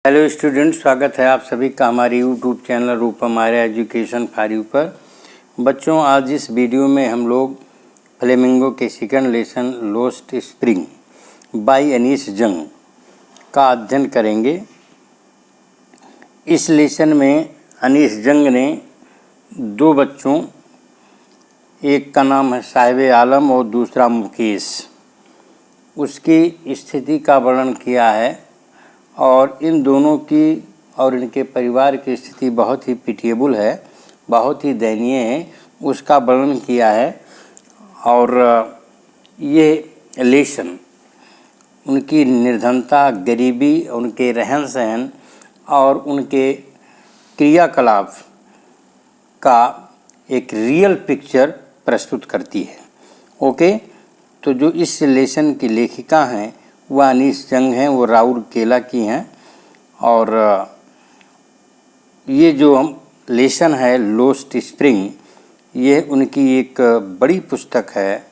Hello student, स्वागत है आप सभी का हमारे YouTube channel Rupam Arya education for you पर। बच्चों, आज इस वीडियो में हम लोग फ्लेमिंगो के second lesson Lost Spring by Anees Jung का अध्ययन करेंगे। इस लेसन में अनीस जंग ने दो बच्चों, एक का नाम है साहिब आलम और दूसरा मुकेश, उसकी स्थिति का वर्णन किया है और इन दोनों की और इनके परिवार की स्थिति बहुत ही पिटिएबल है, बहुत ही दयनीय है, उसका वर्णन किया है। और ये लेसन उनकी निर्धनता, गरीबी, उनके रहन सहन और उनके क्रियाकलाप का एक रियल पिक्चर प्रस्तुत करती है। ओके, तो जो इस लेसन की लेखिका हैं वह अनीस जंग हैं, वो राउरकेला की हैं। और ये जो हम लेसन है लोस्ट स्प्रिंग, ये उनकी एक बड़ी पुस्तक है,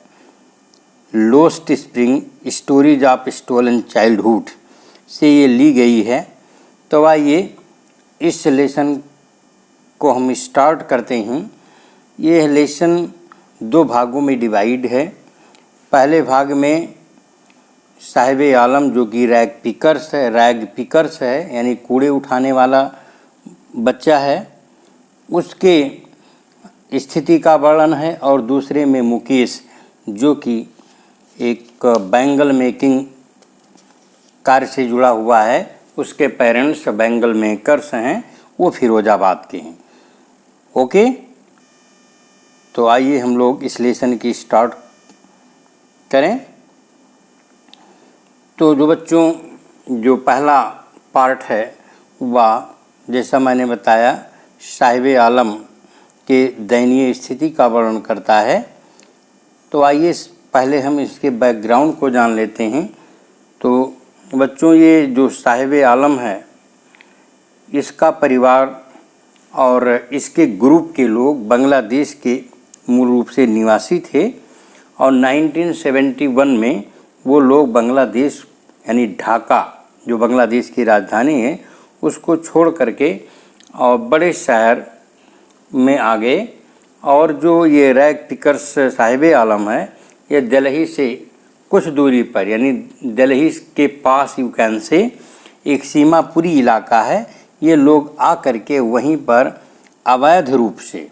Lost Spring stories of stolen childhood से ये ली गई है। तो आइए इस लेसन को हम स्टार्ट करते हैं। ये लेसन दो भागों में डिवाइड है। पहले भाग में साहिब आलम जो कि रैग पिकर्स है यानी कूड़े उठाने वाला बच्चा है, उसके स्थिति का वर्णन है। और दूसरे में मुकेश जो कि एक बैंगल मेकिंग कार्य से जुड़ा हुआ है, उसके पेरेंट्स बैंगल मेकर्स हैं, वो फिरोजाबाद के हैं। ओके, तो आइए हम लोग इस लेसन की स्टार्ट करें। तो जो बच्चों जो पहला पार्ट है वह, जैसा मैंने बताया, साहिब आलम के दयनीय स्थिति का वर्णन करता है। तो आइए पहले हम इसके बैकग्राउंड को जान लेते हैं। तो बच्चों, ये जो साहिब आलम है, इसका परिवार और इसके ग्रुप के लोग बांग्लादेश के मूल रूप से निवासी थे और 1971 में वो लोग बांग्लादेश यानी ढाका जो बांग्लादेश की राजधानी है उसको छोड़ करके और बड़े शहर में आ गए। और जो ये रैग पिकर्स साहिब आलम है, ये दिल्ली से कुछ दूरी पर यानी दिल्ली के पास यू कैन से एक सीमापुरी इलाका है, ये लोग आ करके वहीं पर अवैध रूप से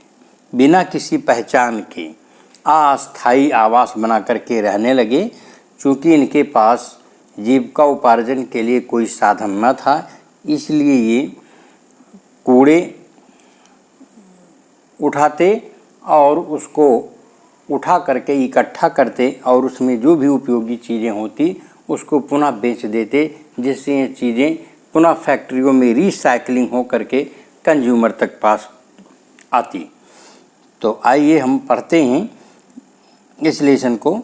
बिना किसी पहचान के अस्थायी आवास बना करके रहने लगे। चूँकि इनके पास जीविका उपार्जन के लिए कोई साधन न था, इसलिए ये कूड़े उठाते और उसको उठा करके इकट्ठा करते और उसमें जो भी उपयोगी चीज़ें होती उसको पुनः बेच देते, जिससे ये चीज़ें पुनः फैक्ट्रियों में रिसाइकलिंग हो करके कंज्यूमर तक पास आती। तो आइए हम पढ़ते हैं इस लेसन को।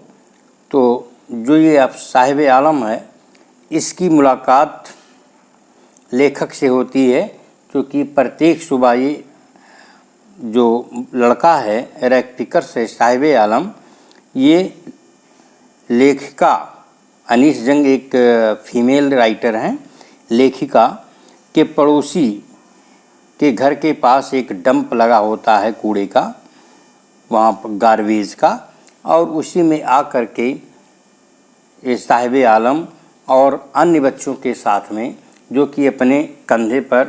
तो जो ये आप साहिब आलम है, इसकी मुलाकात लेखक से होती है, क्योंकि प्रत्येक सुबह ये जो लड़का है रैग पिकर से साहिब आलम, ये लेखिका अनीस जंग एक फीमेल राइटर हैं, लेखिका के पड़ोसी के घर के पास एक डंप लगा होता है कूड़े का, वहाँ पर गार्बेज का, और उसी में आ कर के ये साहिब आलम और अन्य बच्चों के साथ में, जो कि अपने कंधे पर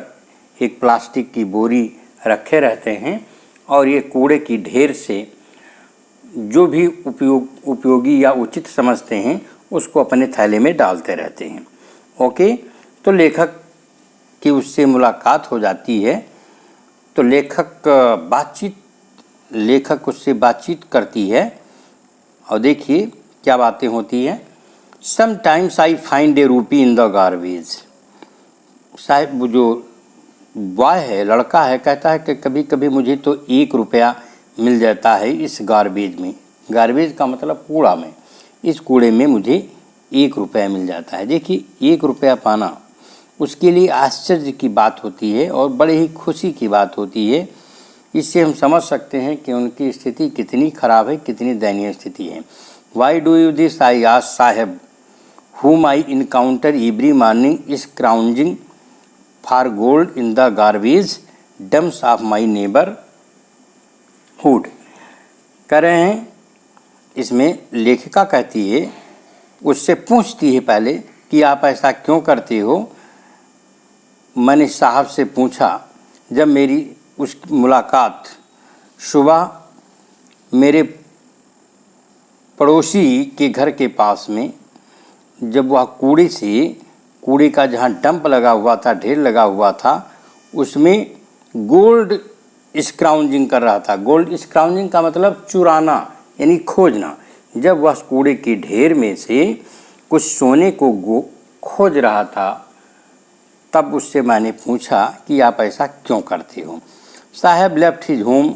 एक प्लास्टिक की बोरी रखे रहते हैं और ये कूड़े की ढेर से जो भी उपयोगी या उचित समझते हैं उसको अपने थैले में डालते रहते हैं। ओके, तो लेखक की उससे मुलाकात हो जाती है। तो लेखक उससे बातचीत करती है और देखिए क्या बातें होती हैं। समटाइम्स आई फाइंड ए रूपी इन द गार्बेज। साहिब जो बॉय है, लड़का है, कहता है कि कभी कभी मुझे तो 1 रुपया मिल जाता है इस गार्बेज में। गार्बेज का मतलब कूड़ा में, इस कूड़े में मुझे 1 रुपया मिल जाता है। देखिए, 1 रुपया पाना उसके लिए आश्चर्य की बात होती है और बड़े ही खुशी की बात होती है। इससे हम समझ सकते हैं कि उनकी स्थिति कितनी खराब है, कितनी दयनीय स्थिति है। Why do you this I asked Saheb whom I encounter every morning scrounging for gold in the garbage dumps of my neighbourhood. कह रहे हैं, इसमें लेखिका कहती है, उससे पूछती है पहले कि आप ऐसा क्यों करते हो। मैंने साहब से पूछा, जब मेरी उस मुलाकात सुबह मेरे पड़ोसी के घर के पास में, जब वह कूड़े का जहाँ डंप लगा हुआ था, ढेर लगा हुआ था, उसमें गोल्ड स्क्राउंजिंग कर रहा था। गोल्ड स्क्राउंजिंग का मतलब चुराना यानी खोजना। जब वह कूड़े के ढेर में से कुछ सोने को खोज रहा था, तब उससे मैंने पूछा कि आप ऐसा क्यों करते हो। साहब लेफ्ट हिज होम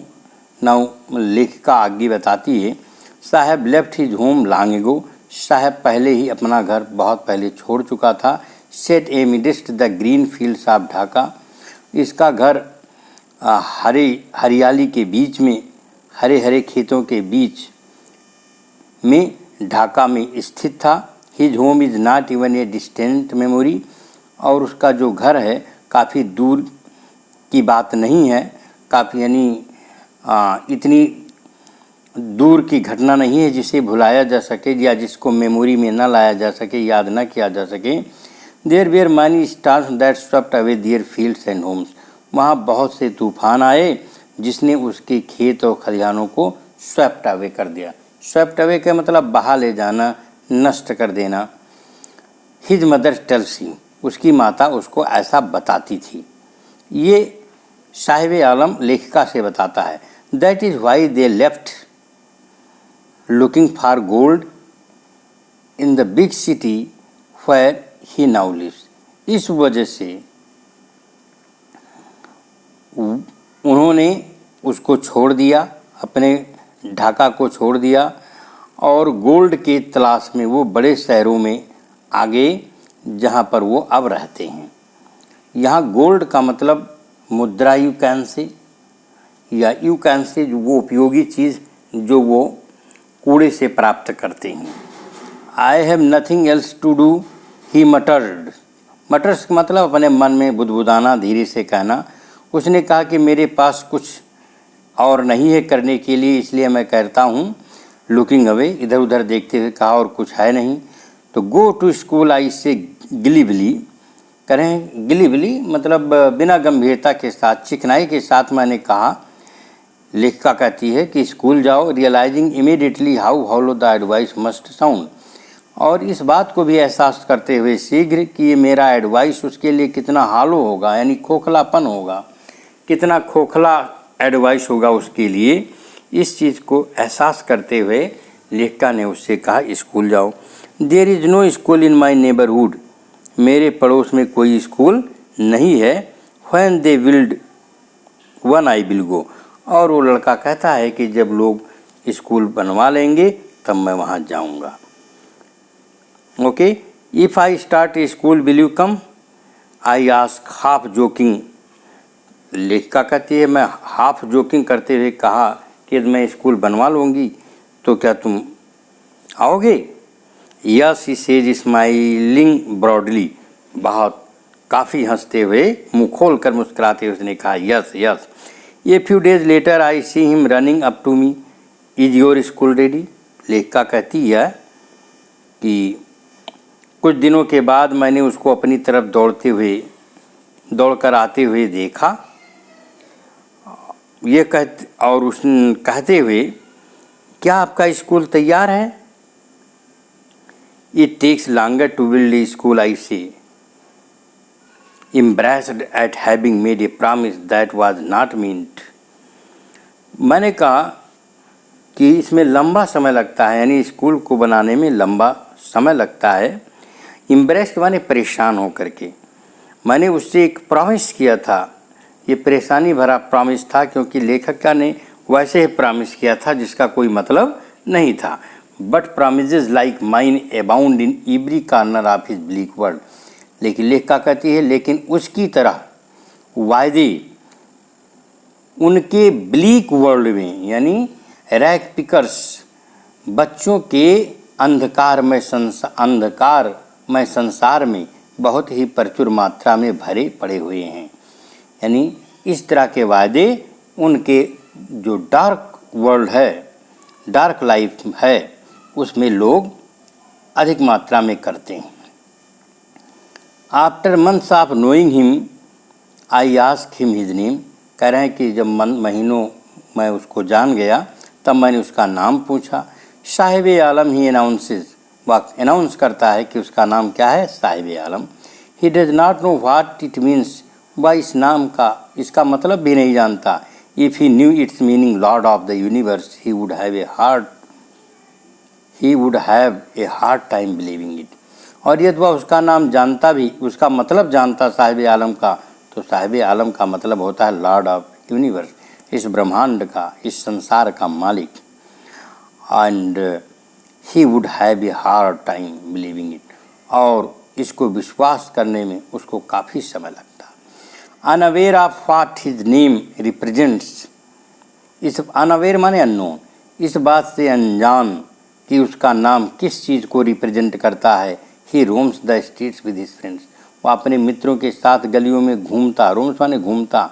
नाउ, लेखिका आगे बताती है, साहब left his home long ago, साहब पहले ही अपना घर बहुत पहले छोड़ चुका था। Set amidst the green fields of Dhaka, इसका घर हरियाली के बीच में, हरे हरे खेतों के बीच में ढाका में स्थित था। His home is not even a distant memory, और उसका जो घर है काफ़ी दूर की बात नहीं है, काफ़ी यानी इतनी दूर की घटना नहीं है जिसे भुलाया जा सके या जिसको मेमोरी में न लाया जा सके, याद न किया जा सके। There were many storms that swept away their fields and homes, वहाँ बहुत से तूफान आए जिसने उसके खेत और खलिहानों को स्वेप्ट अवे कर दिया। स्वेप्ट अवे का मतलब बहा ले जाना, नष्ट कर देना। हिज मदर टेल्स हिम, उसकी माता उसको ऐसा बताती थी। ये साहिब आलम लेखिका से बताता है, that is why they left looking for gold in the big city where he now lives. इस वजह से उन्होंने उसको छोड़ दिया, अपने ढाका को छोड़ दिया, और गोल्ड के तलाश में वो बड़े शहरों में आगे, जहाँ पर वो अब रहते हैं। यहाँ गोल्ड का मतलब मुद्रा यू कैन से, या यू कैन से वो उपयोगी चीज़ जो वो कूड़े से प्राप्त करते हैं। I have nothing else to do he muttered, mutters का मतलब अपने मन में बुदबुदाना, धीरे से कहना। उसने कहा कि मेरे पास कुछ और नहीं है करने के लिए, इसलिए मैं कहता हूँ। लुकिंग अवे, इधर उधर देखते हुए कहा, और कुछ है नहीं। तो गो टू स्कूल आई से गिलीवली, करें गिलीवली मतलब बिना गंभीरता के साथ, चिकनाई के साथ मैंने कहा। लेखिका कहती है कि स्कूल जाओ, realising immediately how hollow the advice must sound, और इस बात को भी एहसास करते हुए शीघ्र कि ये मेरा एडवाइस उसके लिए कितना हालो होगा, यानी खोखलापन होगा, कितना खोखला एडवाइस होगा उसके लिए। इस चीज़ को एहसास करते हुए लेखिका ने उससे कहा, स्कूल जाओ। There is no school in my neighbourhood, मेरे पड़ोस में कोई स्कूल नहीं है। When they build one I will go, और वो लड़का कहता है कि जब लोग स्कूल बनवा लेंगे तब मैं वहाँ जाऊँगा। Okay, if I start A school will you come, I ask half joking. लेखिका कहती है, मैं हाफ जोकिंग करते हुए कहा कि मैं स्कूल बनवा लूँगी तो क्या तुम आओगे। Yes he says smiling broadly, बहुत काफ़ी हंसते हुए, मुँह खोल कर मुस्कुराते हुए उसने कहा, yes yes. A few days later I see him running up to me, is your school ready. लेखिका कहती है कि कुछ दिनों के बाद मैंने उसको अपनी तरफ दौड़कर आते हुए देखा। ये कहते हुए, क्या आपका स्कूल तैयार है। It takes longer to build a school I say, embarrassed at having made a promise that was not meant। मैंने कहा कि इसमें लंबा समय लगता है, यानी स्कूल को बनाने में लंबा समय लगता है। embarrassed माने परेशान होकर के। मैंने उससे एक प्रॉमिस किया था, ये परेशानी भरा प्रॉमिस था, क्योंकि लेखिका ने वैसे ही प्रॉमिस किया था जिसका कोई मतलब नहीं था। But promises like mine abound in every corner of his bleak world। लेकिन लेखिका कहती है, लेकिन उसकी तरह वायदे उनके ब्लीक वर्ल्ड में, यानी रैग पिकर्स, बच्चों के अंधकारमय संसार में बहुत ही प्रचुर मात्रा में भरे पड़े हुए हैं। यानी इस तरह के वादे उनके जो डार्क वर्ल्ड है, डार्क लाइफ है, उसमें लोग अधिक मात्रा में करते हैं। After months of knowing him I ask him his name. कह रहे हैं कि जब महीनों मैं उसको जान गया तब मैंने उसका नाम पूछा। साहिब आलम ही अनाउंसेस, वह अनाउंस करता है कि उसका नाम क्या है, Sahib Alam. He does not know what it means, वह इस नाम का इसका मतलब भी नहीं जानता। If he knew its meaning lord of the universe he would have a hard time believing it. और यदि वह उसका नाम जानता भी, उसका मतलब जानता साहिब आलम का, तो साहिब आलम का मतलब होता है लॉर्ड ऑफ यूनिवर्स, इस ब्रह्मांड का, इस संसार का मालिक। And he would have a hard time believing it, और इसको विश्वास करने में उसको काफ़ी समय लगता। Unaware of what his name represents, इस अनअवेयर माने अननोन, इस बात से अनजान कि उसका नाम किस चीज़ को रिप्रेजेंट करता है। He roams the streets with his friends, वो अपने मित्रों के साथ गलियों में घूमता, रोम्स माने घूमता।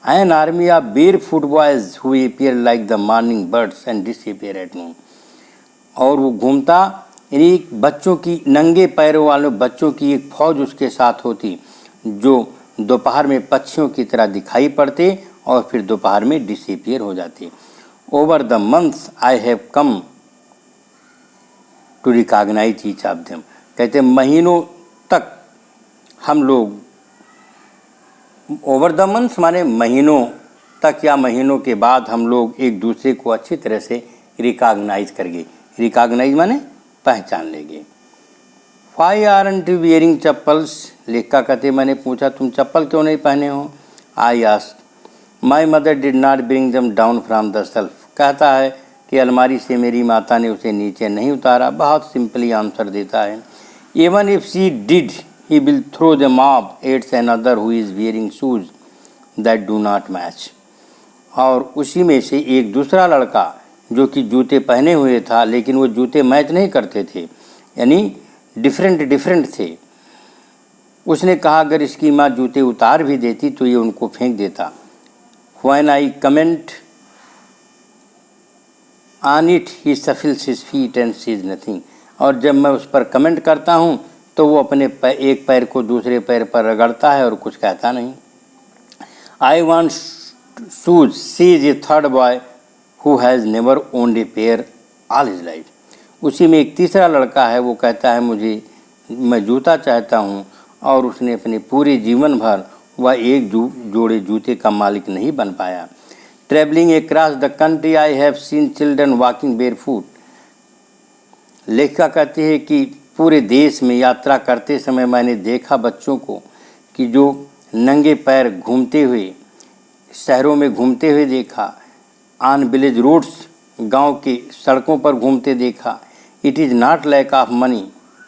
An army of bear foot boys who appear like the morning birds and disappear at noon, और वो घूमता, यानी बच्चों की, नंगे पैरों वाले बच्चों की एक फौज उसके साथ होती जो दोपहर में पक्षियों की तरह दिखाई पड़ते और फिर दोपहर में डिसअपीयर हो जाते। Over the months I have come to recognise each of them, कहते महीनों तक हम लोग, ओवर द मंथ्स माने महीनों तक या महीनों के बाद हम लोग एक दूसरे को अच्छी तरह से रिकॉग्नाइज करेंगे। रिकॉग्नाइज माने पहचान लेंगे। Why aren't you wearing chappals, लेखा कहते मैंने पूछा तुम चप्पल क्यों नहीं पहने हो। I asked my mother did not bring them down from the shelf, कहता है कि अलमारी से मेरी माता ने उसे नीचे नहीं उतारा। बहुत सिंपली आंसर देता है। Even if she did he will throw them off एट्स another who is wearing shoes that do not match, और उसी में से एक दूसरा लड़का जो कि जूते पहने हुए था लेकिन वो जूते मैच नहीं करते थे, यानी डिफरेंट थे। उसने कहा अगर इसकी माँ जूते उतार भी देती तो ये उनको फेंक देता। When I comment on it he shuffles his feet and says nothing, और जब मैं उस पर कमेंट करता हूँ तो वो अपने एक पैर को दूसरे पैर पर रगड़ता है और कुछ कहता नहीं। I want shoes says a third boy who has never owned a pair all his life, उसी में एक तीसरा लड़का है, वो कहता है मैं जूता चाहता हूँ, और उसने अपने पूरे जीवन भर वह एक जोड़े जूते का मालिक नहीं बन पाया। Travelling across the country I have seen children walking barefoot, लेखिका कहती है कि पूरे देश में यात्रा करते समय मैंने देखा बच्चों को कि जो नंगे पैर घूमते हुए, शहरों में घूमते हुए देखा, ऑन विलेज रोड्स, गांव की सड़कों पर घूमते देखा। It is not lack of money,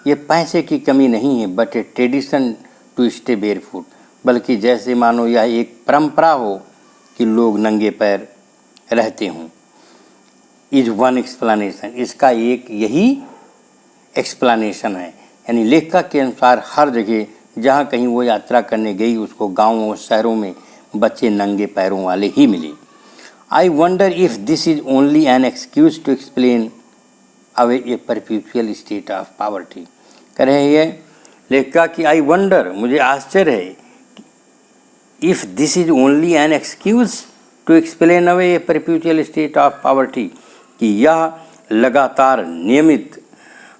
ये पैसे की कमी नहीं है, but a tradition to stay barefoot, बल्कि जैसे मानो यह एक परंपरा हो कि लोग नंगे पैर रहते हों। इज वन एक्सप्लेनेशन, इसका एक यही एक्सप्लेनेशन है। यानी लेखक के अनुसार हर जगह जहाँ कहीं वो यात्रा करने गई उसको गाँवों और शहरों में बच्चे नंगे पैरों वाले ही मिले। I wonder if this is only an excuse to explain away a perpetual state of poverty, कह रहे हैं लेखिका कि आई वंडर, मुझे आश्चर्य है, if this is only an excuse to explain away a perpetual state of poverty, कि यह लगातार नियमित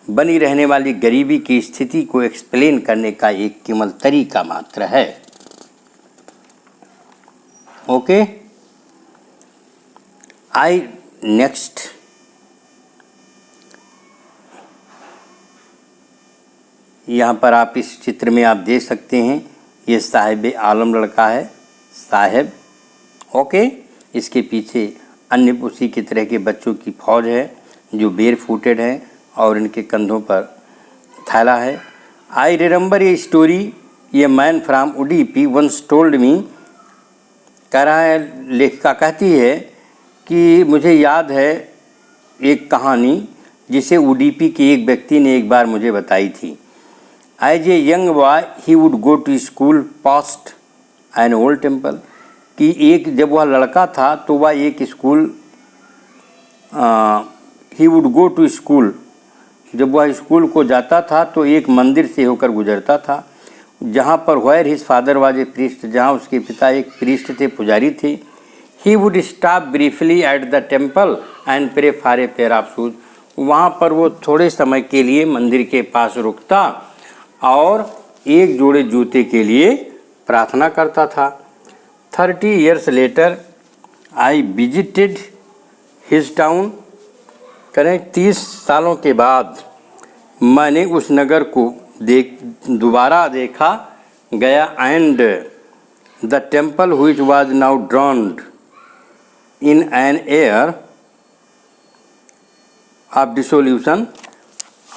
बनी रहने वाली गरीबी की स्थिति को एक्सप्लेन करने का एक केवल तरीका मात्र है। ओके, आई नेक्स्ट यहाँ पर आप इस चित्र में आप देख सकते हैं, ये साहिब आलम लड़का है, साहिब। ओके, इसके पीछे अन्य उसी की तरह के बच्चों की फौज है जो बेयर फूटेड है और इनके कंधों पर थैला है। आई रिमेंबर ये स्टोरी, ये man from Udupi once told me, कह रहा है, लेखिका कहती है कि मुझे याद है एक कहानी जिसे उडीपी के एक व्यक्ति ने एक बार मुझे बताई थी। As a young boy he would go to school past an old temple, कि एक जब वह लड़का था तो वह एक school he would go to school, जब वह स्कूल को जाता था तो एक मंदिर से होकर गुजरता था जहाँ पर where his father was a priest, जहाँ उसके पिता एक प्रीस्ट थे, पुजारी थे। He would stop briefly at the temple and pray for a pair of shoes, वहाँ पर वो थोड़े समय के लिए मंदिर के पास रुकता और एक जोड़े जूते के लिए प्रार्थना करता था। 30 years later I visited his town, करें 30 सालों के बाद मैंने उस नगर को दोबारा देखा गया। And the temple which was now ड्रॉन्ड in an air of dissolution,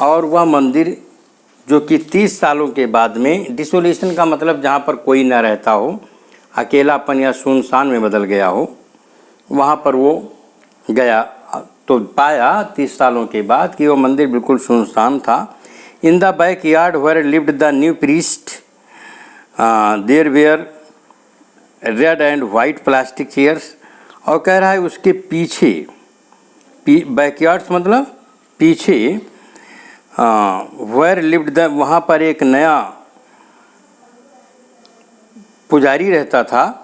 और वह मंदिर जो कि 30 सालों के बाद में, डिसोल्यूशन का मतलब जहाँ पर कोई न रहता हो, अकेलापन या सुनसान में बदल गया हो, वहाँ पर वो गया तो पाया 30 सालों के बाद कि वो मंदिर बिल्कुल सुनसान था। In the backyard where lived the new priest there were red and white plastic chairs, और कह रहा है उसके पीछे, बैकयार्ड्स मतलब पीछे, वेयर लिव्ड द, वहाँ पर एक नया पुजारी रहता था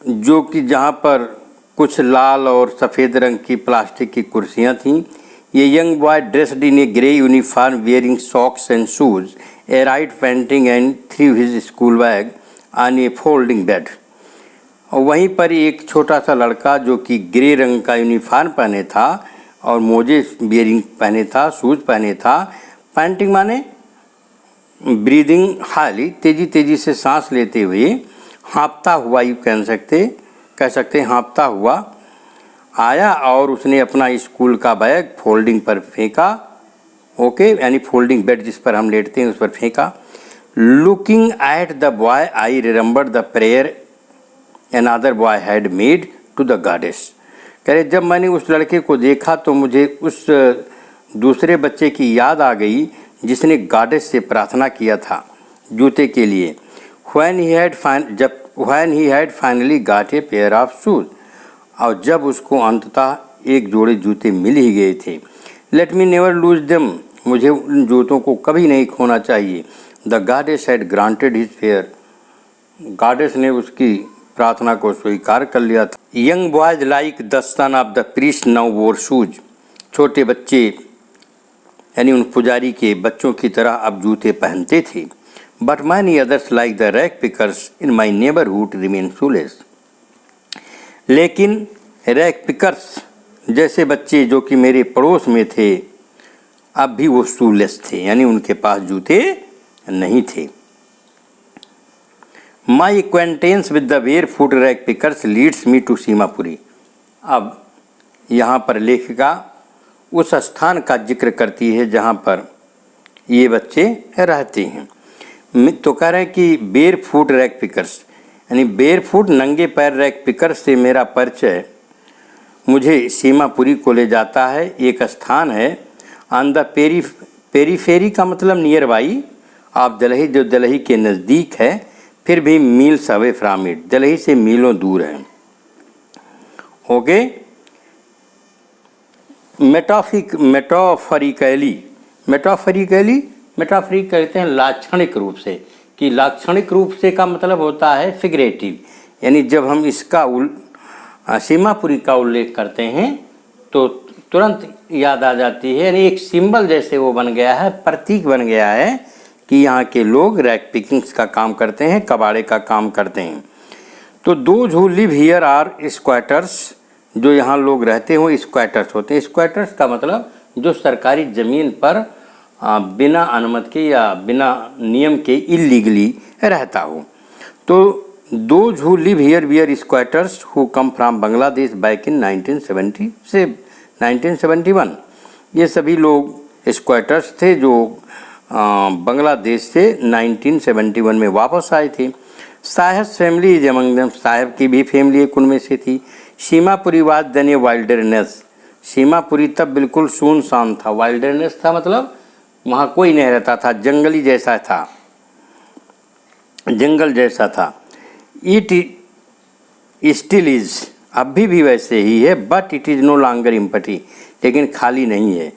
जो कि जहाँ पर कुछ लाल और सफ़ेद रंग की प्लास्टिक की कुर्सियाँ थीं। ये young boy dressed in A grey uniform wearing socks and shoes A right painting and through his school bag on A folding bed, और वहीं पर एक छोटा सा लड़का जो कि ग्रे रंग का यूनिफॉर्म पहने था और मोजे बियरिंग पहने था, शूज़ पहने था, पेंटिंग माने ब्रीदिंग हाली, तेज़ी तेज़ी से सांस लेते हुए, हाँफता हुआ यू कह सकते हाँफता हुआ आया और उसने अपना स्कूल का बैग फोल्डिंग पर फेंका, ओके, यानी फोल्डिंग बेड जिस पर हम लेटते हैं उस पर फेंका। Looking at the boy I remembered the prayer another boy had made to the goddess, कह रहे जब मैंने उस लड़के को देखा तो मुझे उस दूसरे बच्चे की याद आ गई जिसने गॉडेस से प्रार्थना किया था जूते के लिए। When he had finally got a pair of shoes, और जब उसको अंततः एक जोड़े जूते मिल ही गए थे। Let me never lose them, मुझे उन जूतों को कभी नहीं खोना चाहिए। The goddess had granted his prayer, goddess ने उसकी प्रार्थना को स्वीकार कर लिया था। Young boys like the son of the priest now wore shoes, छोटे बच्चे यानी उन पुजारी के बच्चों की तरह अब जूते पहनते थे। But many others like the rag pickers in my neighborhood remain shoeless, लेकिन रैग पिकर्स जैसे बच्चे जो कि मेरे पड़ोस में थे अब भी वो शूलेस थे, यानी उनके पास जूते नहीं थे। My acquaintance with the barefoot rag pickers leads me to Seemapuri, अब यहाँ पर लेखिका उस स्थान का जिक्र करती है जहाँ पर ये बच्चे रहते हैं। तो कह रहे हैं कि बेर फुट रैग पिकर्स, यानी बेर फुट नंगे पैर रैग पिकर्स से मेरा परिचय मुझे सीमापुरी को ले जाता है। एक स्थान है ऑन द पेरीफेरी का मतलब नियर बाई आप दिल्ली, जो दिल्ली के नज़दीक है, फिर भी meals away from it, Delhi से मीलों दूर है। ओके, मेटाफरिक कहते हैं लाक्षणिक रूप से, कि लाक्षणिक रूप से का मतलब होता है फिगरेटिव, यानी जब हम इसका सीमापुरी का उल्लेख करते हैं तो तुरंत याद आ जाती है, यानी एक सिंबल जैसे वो बन गया है, प्रतीक बन गया है कि यहाँ के लोग रैग पिकिंग्स का काम करते हैं, कबाड़े का काम करते हैं। तो those who live here are squatters, जो यहाँ लोग रहते हो स्क्वाटर्स होते हैं। स्क्वाटर्स का मतलब जो सरकारी ज़मीन पर बिना अनुमति के या बिना नियम के इलीगली रहता हो। तो those who live here we are squatters who come from Bangladesh back in 1970 से 1971, ये सभी लोग स्क्वाटर्स थे जो बांग्लादेश से 1971 में वापस आए थे। Saheb family is among them, Saheb की भी फैमिली एक उनमें से थी। Seemapuri was then a wilderness, Seemapuri तब बिल्कुल सुनसान था। वाइल्डरनेस था मतलब वहाँ कोई नहीं रहता था, जंगली जैसा था, जंगल जैसा था। इट स्टिल इज, अभी भी वैसे ही है, but it is no longer empty, लेकिन खाली नहीं है।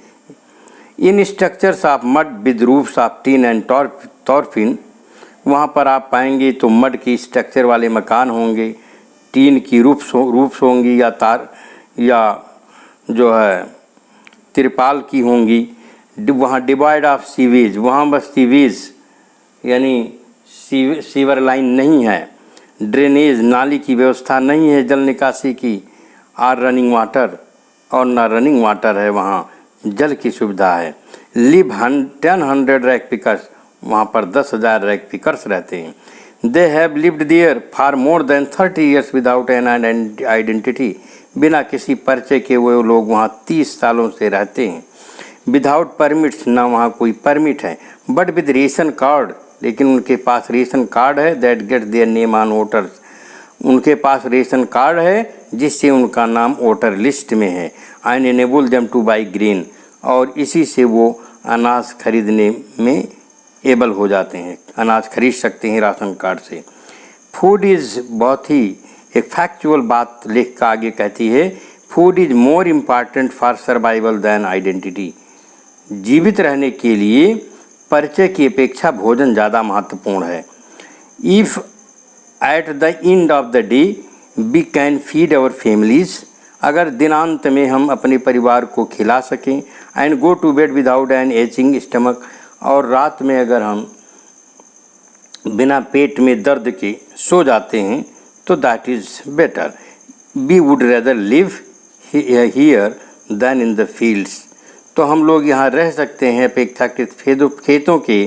In structures of mud with roofs of tin and tarpaulin, वहाँ पर आप पाएंगे तो मड की स्ट्रक्चर वाले मकान होंगे, टीन की रूफ्स होंगी, या तार या जो है तिरपाल की होंगी। वहाँ डिवाइड ऑफ सीवेज, वहाँ बस सीवेज यानी सीवर लाइन नहीं है, ड्रेनेज नाली की व्यवस्था नहीं है, जल निकासी की, आर रनिंग वाटर, और ना रनिंग वाटर है, वहाँ जल की सुविधा है। लिव 1000 रैक पिकर्स, वहाँ पर 10,000 रैक पिकर्स रहते हैं। They have lived there for more than 30 years without an identity, बिना किसी परिचय के वो लोग वहाँ 30 सालों से रहते हैं। विदाउट परमिट्स, ना वहाँ कोई परमिट है, बट विद रेशन कार्ड, लेकिन उनके पास रेशन कार्ड है, that get their name on voters, उनके पास रेशन कार्ड है जिससे उनका नाम वोटर लिस्ट में है। And enable them two by grain, और इसी से वो अनाज खरीदने में एबल हो जाते हैं, अनाज खरीद सकते हैं राशन कार्ड से। फूड इज़, बहुत ही एक फैक्चुअल बात लिख कर आगे कहती है, food is more important for survival than identity, जीवित रहने के लिए परिचय की अपेक्षा भोजन ज़्यादा महत्वपूर्ण है। If at the end of the day we can feed our families, अगर दिनांत में हम अपने परिवार को खिला सकें, and go to bed without an aching stomach, और रात में अगर हम बिना पेट में दर्द के सो जाते हैं तो that is better. We would rather live here than in the fields, तो हम लोग यहाँ रह सकते हैं अपेक्षाकृत खेतों के,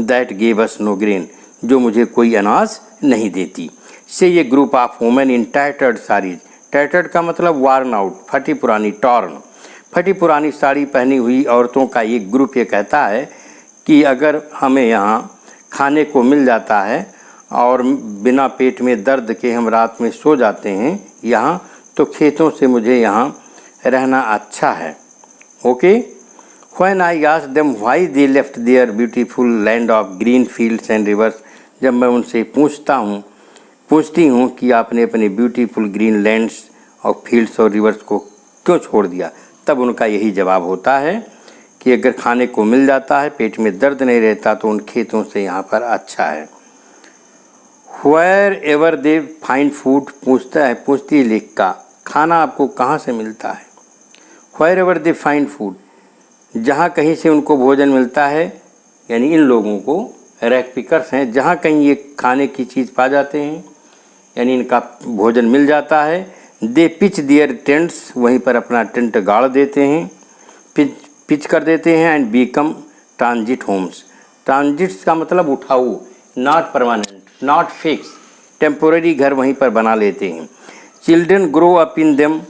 that gave us know grain, जो मुझे कोई अनाज नहीं देती। से ये group of women in tattered saris, tattered का मतलब वार्न आउट, फटी पुरानी, टॉर्न, फटी पुरानी साड़ी पहनी हुई औरतों का एक ग्रुप ये कहता है कि अगर हमें यहाँ खाने को मिल जाता है और बिना पेट में दर्द के हम रात में सो जाते हैं यहाँ, तो खेतों से मुझे यहाँ रहना अच्छा है। Okay, when I ask them why they left their beautiful land of green fields and rivers, जब मैं उनसे पूछती हूँ कि आपने अपने ब्यूटीफुल ग्रीन लैंड्स और फील्ड्स और रिवर्स को क्यों छोड़ दिया, तब उनका यही जवाब होता है कि अगर खाने को मिल जाता है, पेट में दर्द नहीं रहता, तो उन खेतों से यहाँ पर अच्छा है। Wherever they find food, पूछती है लेख का, खाना आपको कहाँ से मिलता है। Wherever they find food, जहाँ कहीं से उनको भोजन मिलता है, यानी इन लोगों को रैक पिकर्स हैं, जहाँ कहीं ये खाने की चीज़ पा जाते हैं, यानी इनका भोजन मिल जाता है। दे पिच देयर टेंट्स, वहीं पर अपना टेंट गाड़ देते हैं, पिच कर देते हैं, and become transit homes, transits का मतलब उठाऊ, not permanent, not fix, temporary घर वहीं पर बना लेते हैं। Children grow up in them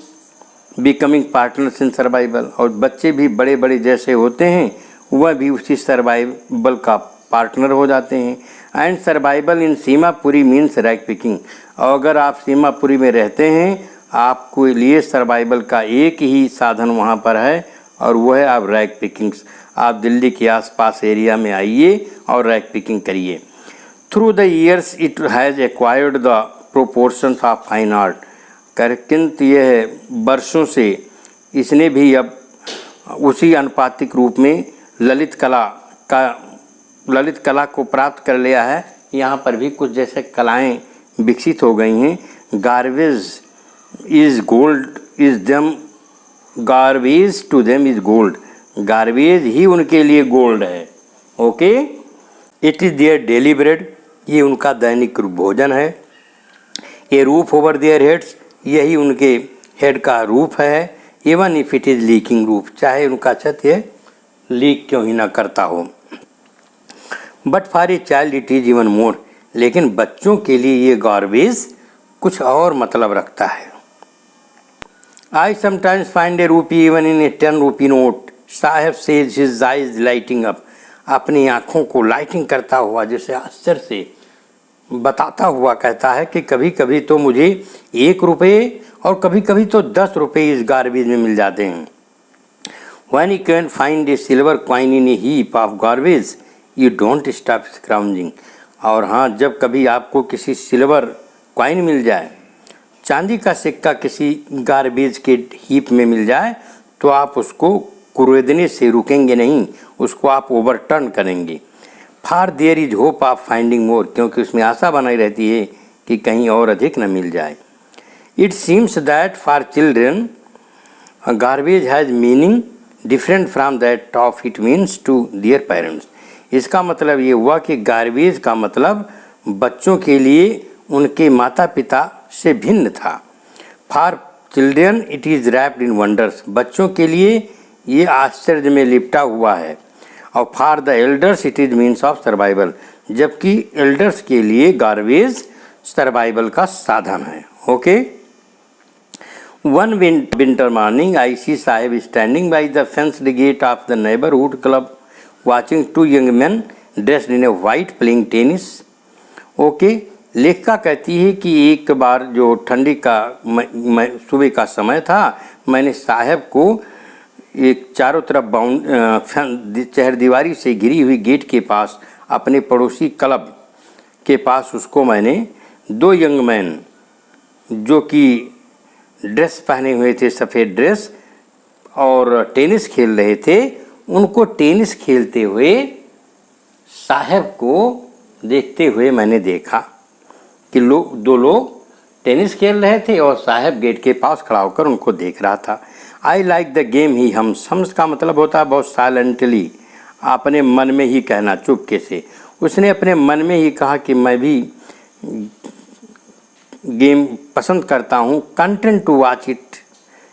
becoming partners in survival, और बच्चे भी बड़े बड़े जैसे होते हैं वह भी उसी सर्वाइवल का पार्टनर हो जाते हैं। And survival in Seemapuri means rag picking, और अगर आप सीमापुरी में रहते हैं, आपको लिए सर्वाइवल का एक ही साधन वहाँ पर है, और वह है आप रैक पिकिंग्स। आप दिल्ली के आसपास एरिया में आइए और रैक पिकिंग करिए। Through the years it has acquired the proportions of fine art, किंतु यह वर्षों से इसने भी अब उसी अनुपातिक रूप में ललित कला को प्राप्त कर लिया है। यहाँ पर भी कुछ जैसे कलाएं विकसित हो गई हैं। Garbage is gold is them, garbage to them is gold, garbage ही उनके लिए गोल्ड है। Okay, it is their daily bread, ये उनका दैनिक भोजन है। ये रूफ ओवर देयर हेड्स, यही उनके हेड का रूफ है। Even if it is leaking roof, चाहे उनका छत ये लीक क्यों ही ना करता हो। But for a child it is even more, लेकिन बच्चों के लिए ये गार्बेज कुछ और मतलब रखता है। आई समटाइम्स फाइंड ए रूपी even in a 10 rupee note, Saheb says his eyes lighting up, अपनी आँखों को लाइटिंग करता हुआ जैसे आश्चर्य से बताता हुआ कहता है कि कभी कभी तो मुझे 1 रुपये और कभी कभी तो 10 रुपये इस गार्बेज में मिल जाते हैं। When you can find a silver coin in a heap of garbage, you don't stop scrounging. और हाँ, जब कभी आपको किसी सिल्वर कॉइन मिल जाए, चांदी का सिक्का किसी गार्बेज के हीप में मिल जाए, तो आप उसको कुरेदने से रुकेंगे नहीं, उसको आप ओवरटर्न करेंगे। For there is hope of finding more, क्योंकि उसमें आशा बनाई रहती है कि कहीं और अधिक न मिल जाए। It seems that for children garbage has meaning different from that of it means to their parents. इसका मतलब ये हुआ कि गार्बेज का मतलब बच्चों के लिए उनके माता पिता से भिन्न था। For children it is wrapped in wonders, बच्चों के लिए ये आश्चर्य में लिपटा हुआ है। और for the elders it is means of survival, जबकि एल्डर्स के लिए गार्बेज सर्वाइवल का साधन है। Okay. One winter morning, I see Sahib standing by the fenced gate of the neighborhood club, watching two young men dressed in a white playing tennis. Okay, लेखिका कहती है कि एक बार जो ठंडी का सुबह का समय था, मैंने साहब को एक चारों तरफ चहरदीवारी से घिरी हुई गेट के पास अपने पड़ोसी क्लब के पास उसको मैंने दो यंग मैन जो कि ड्रेस पहने हुए थे, सफ़ेद ड्रेस, और टेनिस खेल रहे थे, उनको टेनिस खेलते हुए साहब को देखते हुए मैंने देखा कि दो लोग टेनिस खेल रहे थे और साहब गेट के पास खड़ा होकर उनको देख रहा था। I like the game he hums का मतलब होता है बहुत साइलेंटली, अपने मन में ही कहना, चुपके से। उसने अपने मन में ही कहा कि मैं भी गेम पसंद करता हूँ। Content to watch it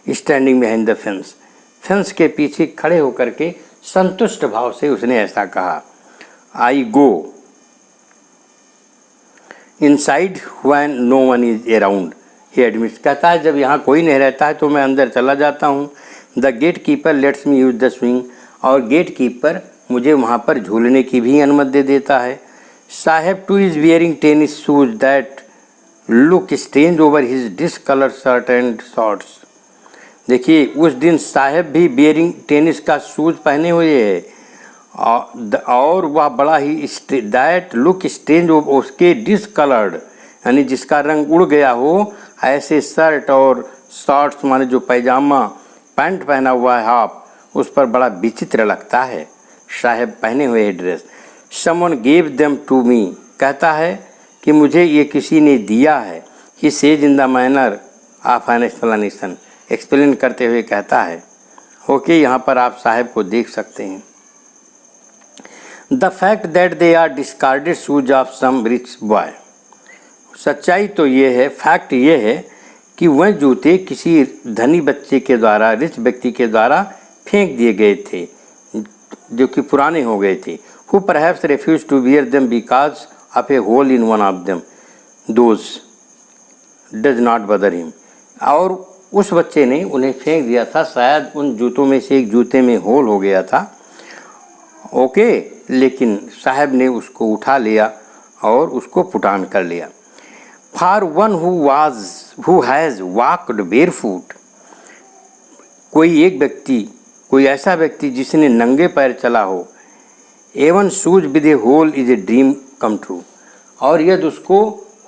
standing behind the fence, fence के पीछे खड़े होकर के संतुष्ट भाव से उसने ऐसा कहा। I go inside when no one is around, he admits, कहता है जब यहाँ कोई नहीं रहता है तो मैं अंदर चला जाता हूँ। The gatekeeper lets me use the swing, और गेट कीपर मुझे वहाँ पर झूलने की भी अनुमति दे देता है। साहब two is wearing tennis shoes that look strange over his discolour shirt and shorts. देखिए, उस दिन साहब भी बियरिंग टेनिस का शूज पहने हुए है और वह बड़ा ही दैट लुक स्ट्रेंज, उसके डिसकलर्ड यानी जिसका रंग उड़ गया हो, ऐसे शर्ट और शॉर्ट्स माने जो पैजामा पैंट पहना हुआ है हाफ, उस पर बड़ा विचित्र लगता है साहब पहने हुए dress. Someone gave them to me, कहता है कि मुझे ये किसी ने दिया है। He says in the manner of an explanation, explain करते हुए कहता है। ओके, यहाँ पर आप साहब को देख सकते हैं। The fact that they are discarded shoes of some rich boy, सच्चाई तो ये है, फैक्ट ये है कि वह जूते किसी धनी बच्चे के द्वारा, रिच व्यक्ति के द्वारा फेंक दिए गए थे जो कि पुराने हो गए थे। Who perhaps refuse to wear them because of a hole in one of them, those does not bother him, और उस बच्चे ने उन्हें फेंक दिया था, शायद उन जूतों में से एक जूते में होल हो गया था। ओके, लेकिन साहब ने उसको उठा लिया और उसको पुटान कर लिया। For one who has walked barefoot, कोई एक व्यक्ति, कोई ऐसा व्यक्ति जिसने नंगे पैर चला हो, even shoes with a hole is a dream come true, और यदि उसको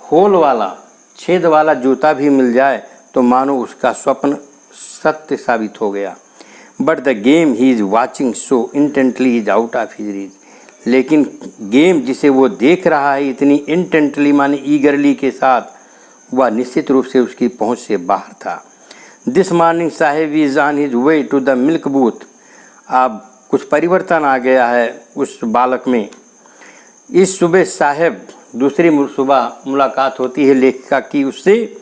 होल वाला, छेद वाला जूता भी मिल जाए तो मानो उसका स्वप्न सत्य साबित हो गया। But the game he is watching so intently is out of his reach, लेकिन गेम जिसे वो देख रहा है इतनी इंटेंटली माने ईगरली के साथ, वह निश्चित रूप से उसकी पहुंच से बाहर था। This morning Saheb is on his way to the milk booth, अब कुछ परिवर्तन आ गया है उस बालक में। इस सुबह साहेब, दूसरी सुबह मुलाकात होती है लेखिका की उससे,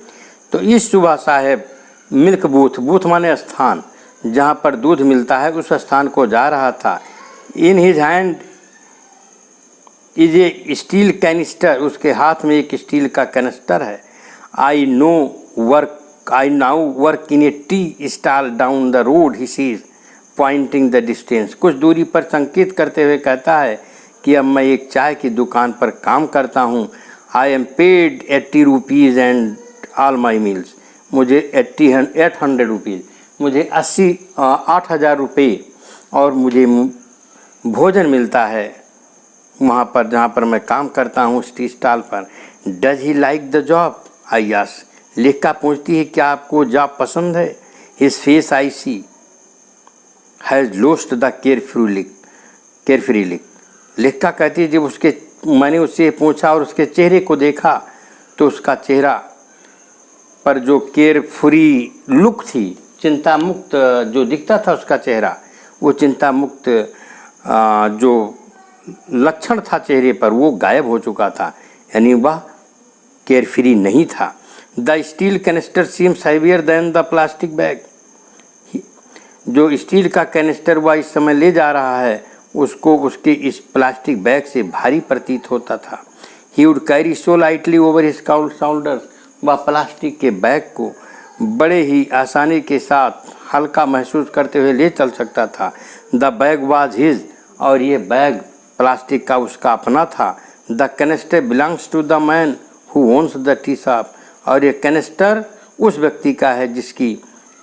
तो इस सुबह साहेब मिल्क बूथ, बूथ माने स्थान जहाँ पर दूध मिलता है, उस स्थान को जा रहा था। In his hand is a steel canister, उसके हाथ में एक स्टील का कैनिस्टर है। I now work in A tea stall down the road, he sees Poynting the distance, कुछ दूरी पर संकेत करते हुए कहता है कि अब मैं एक चाय की दुकान पर काम करता हूँ। I am paid 80 rupees and all my meals, मुझे 800 रुपीज़, मुझे 8,000 रुपये और मुझे भोजन मिलता है वहाँ पर जहाँ पर मैं काम करता हूँ टी स्टॉल पर। Does he like the job? I ask. लेखिका पूछती है क्या आपको जॉब पसंद है? His face I see has lost the carefree look. लेखिका कहती है जब मैंने उससे पूछा और उसके चेहरे को देखा तो उसका चेहरा पर जो केयरफ्री लुक थी, चिंता मुक्त जो दिखता था उसका चेहरा, वो चिंता मुक्त जो लक्षण था चेहरे पर वो गायब हो चुका था, यानी वह केयरफ्री नहीं था। The steel canister seems heavier than the plastic bag. जो स्टील का कैनिस्टर वह इस समय ले जा रहा है उसको उसके इस प्लास्टिक बैग से भारी प्रतीत होता था। He would carry so lightly over his shoulders. वह प्लास्टिक के बैग को बड़े ही आसानी के साथ हल्का महसूस करते हुए ले चल सकता था। द बैग वाज हिज, और ये बैग प्लास्टिक का उसका अपना था। The canister belongs to the man who owns the tea shop. और ये कैनिस्टर उस व्यक्ति का है जिसकी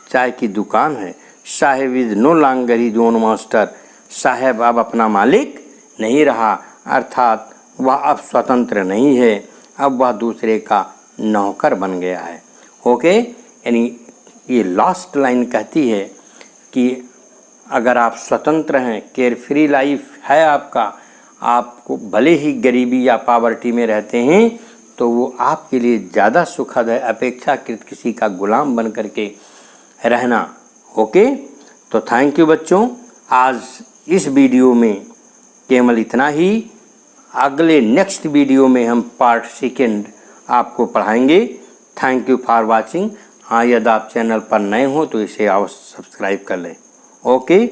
चाय की दुकान है। Saheb is no longer his own master. Saheb अब अपना मालिक नहीं रहा, अर्थात वह अब स्वतंत्र नहीं है, अब वह दूसरे का नौकर बन गया है। ओके, यानी ये लास्ट लाइन कहती है कि अगर आप स्वतंत्र हैं, केयरफ्री लाइफ है आपका, आपको भले ही गरीबी या पॉवर्टी में रहते हैं तो वो आपके लिए ज़्यादा सुखद है अपेक्षाकृत किसी का गुलाम बन करके रहना। ओके, तो थैंक यू बच्चों। आज इस वीडियो में केवल इतना ही। अगले नेक्स्ट वीडियो में हम पार्ट 2 आपको पढ़ाएंगे। Thank you for watching. हाँ, यदि आप चैनल पर नए हो तो इसे अवश्य सब्सक्राइब कर लें। ओके।